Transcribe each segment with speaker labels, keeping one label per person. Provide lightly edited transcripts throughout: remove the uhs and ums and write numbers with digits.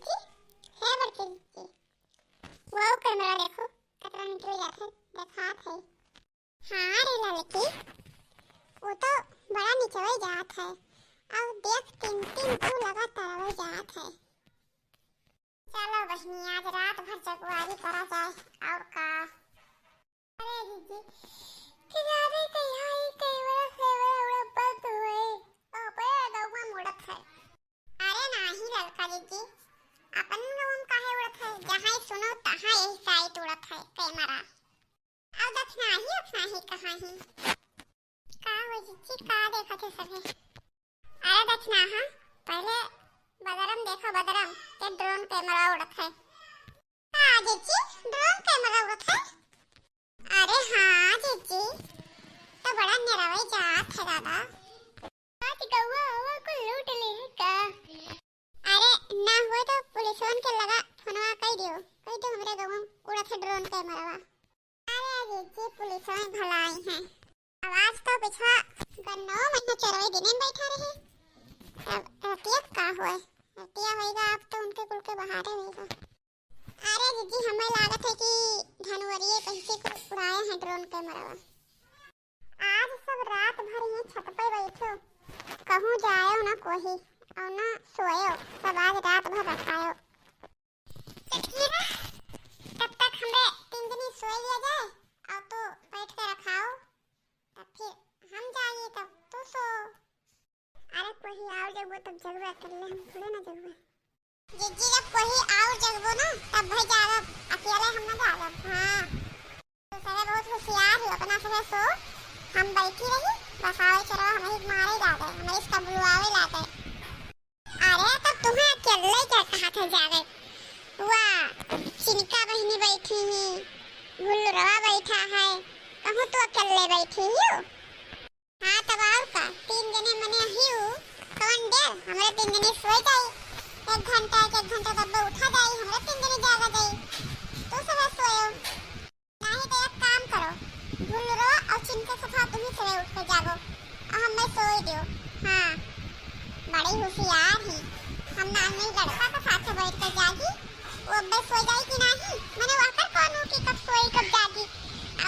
Speaker 1: जी है बड़की जी वो कैमरा देखो कतरा निकल जाथे देखात है। हाँ रे लड़की वो तो बड़ा नीचे जात है अब देख तीन तीन तू लगातार जात है। चलो बहनी आज रात भर जगवारी करा जाए और का। अरे जीजी किनारे कहीं कई बड़ा फेवरा बंद हुए ओ पे गौवा मुड़त है। अरे नाही लड़का जीजी अपन गौम काहे उड़त है जहां सुनो तहां यही साइट उड़त है कैमरा अब दक्षिणा ही कहां ही का हो जीजी का देखत है सभे। अरे दक्षिणा हां पहले बदरम देखो बदरम के ड्रोन कैमरा उड़त है। हाँ जीजी ड्रोन कैमरा उड़त है। अरे हाँ जीजी तो बड़ा निरावई जात है दादा आज गौवा आवा को लूट ले का। अरे ना हो तो पुलिसों के लगा फोनवा कह दियो हमरे गौवा उड़त है ड्रोन कैमरा। अरे जीजी पुलिसों भलाई हैं आवाज तो पिछवा गन्नो महीना चरवाई दिन बैठा रहे अब रतियत का हुआ रतिया होएगा आप तो उनके कुल के बहारे होएगा। अरे जीजी हमें लागत है कि धनवरिये पैसे को उड़ाया है ड्रोन कैमरा। आज सब रात भर ये छत पे बैठो कहूँ जायो ना कोई और ना सोयो सब आज रात भर रखायो तब तक हमें 3 दिन सोए लिया जाए और तो बैठ के रखाओ तब फिर हम जाइए तब तो सो। अरे कोई आओ जगबो तब जगबे कर ले हम थोड़े ना जगबे जीजी जब कोई आओ जगबो ना तब भाई जागब अकेले हम ना जागब। हाँ तो सारे बहुत होशियार हो अपना सब सो हम बैठी रही बस आओ चलो हम ही मारे जाते हमें इसका बुलवावे लाते। अरे तब तुम्हें अकेले क्या कहा था जागे वाह चिनका बहनी बैठी है गुल्लरवा बैठा है कहूँ तो अकेले बैठी हो। हाँ तब और का 3 जने मने हियो कौन दे हमरे 3 जने सोए जाए 1 घंटा तब उठा जाए हमरे 3 जने जागा जाए तो सब सोयो नहीं तो एक काम करो गुल्लरो और चिनके सफा तुम ही सुबह उठ के जागो और हमें सोए दियो। हाँ बड़ी होशियार है हम ना नहीं लड़का के साथ बैठ कर जागी वो अब सो जाए कि नहीं मैंने वाकर कौन हो कि कब सोई कब जागी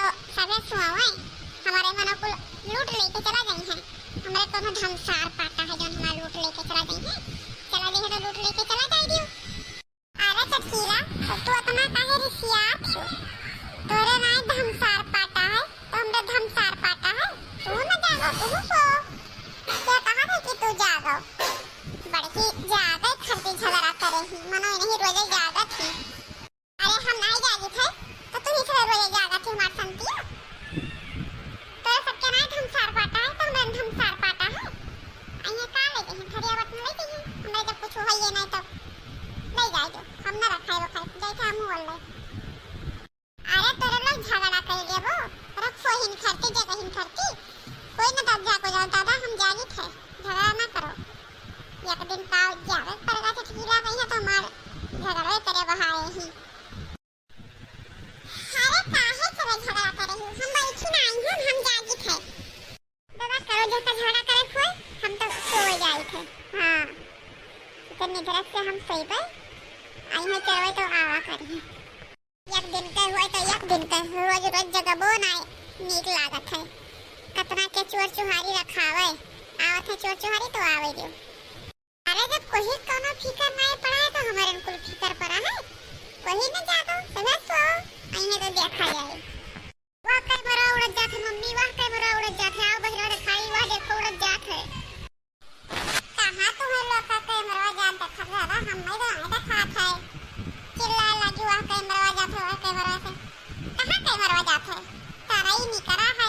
Speaker 1: और सबे सोए हमारे मनो को लूट लेके चला गई है हमारे कोनो धमसार पाटा है जो हमारा लूट लेके चला गई है चला गई है तो लूट लेके चला जाए दियो। अरे चटकीला तू इतना काहे रिसियात हो तोरे ना धमसार पाटा है तो हमरे धमसार पाटा है तू ना जागो तू सो क्या कहा था कि तू जागो बड़की जागे खरती झगड़ा करे ही मनो नहीं रोजे जागत थी। अरे हम नहीं जागी थे तो तू ही रोजे जागत थी मार संतिया तो सबके ना धमसार पाटा है तो मैं धमसार पाटा है अइया का ले गई खरिया बात में ले गई हमें जब कुछ हो ये नहीं तो ले जाए दो हम ना रखाए वो खाए जैसे हम बोल ले। अरे तेरे लोग झगड़ा कर लिए वो रखो हिन खरती जगह हिन खरती कोई ना तब जा को जाओ दादा हम जागी थे झगड़ा ना करो एक दिन का जावे पड़ेगा तो ठिला नहीं है तो मार झगड़ा करे बहाए ही। अरे काहे करे झगड़ा करे हम बैठी नहीं हम जागी थे दादा करो जैसा झगड़ा करे कोई हम तो सो जाए थे। हाँ इतनी तरह से हम सोई पे आई है चलवे तो आवा करी एक दिन के हुए तो एक दिन के रोज रोज जगबो ना नीक लागत है कतना के चोर चुहारी रखावे आवत है चोर चुहारी तो आवे दियो। अरे जब कोई कोनो फिकर नहीं पड़ा है तो हमारे कुल फिकर पड़ा है कोई न जागो सब सो आई है तो देखा जाए वाह कैमरा उड़ जात है मम्मी वाह कैमरा उड़ जात है आओ बहरा दिखाई वाह देखो उड़ जात है कहां तुम्हें लोग का कैमरा जात देखा रहा हम नहीं दिखात है चिल्ला लगी वाह कैमरा जात है वाह कैमरा से कहां कैमरा जात है तारा ही नहीं करा है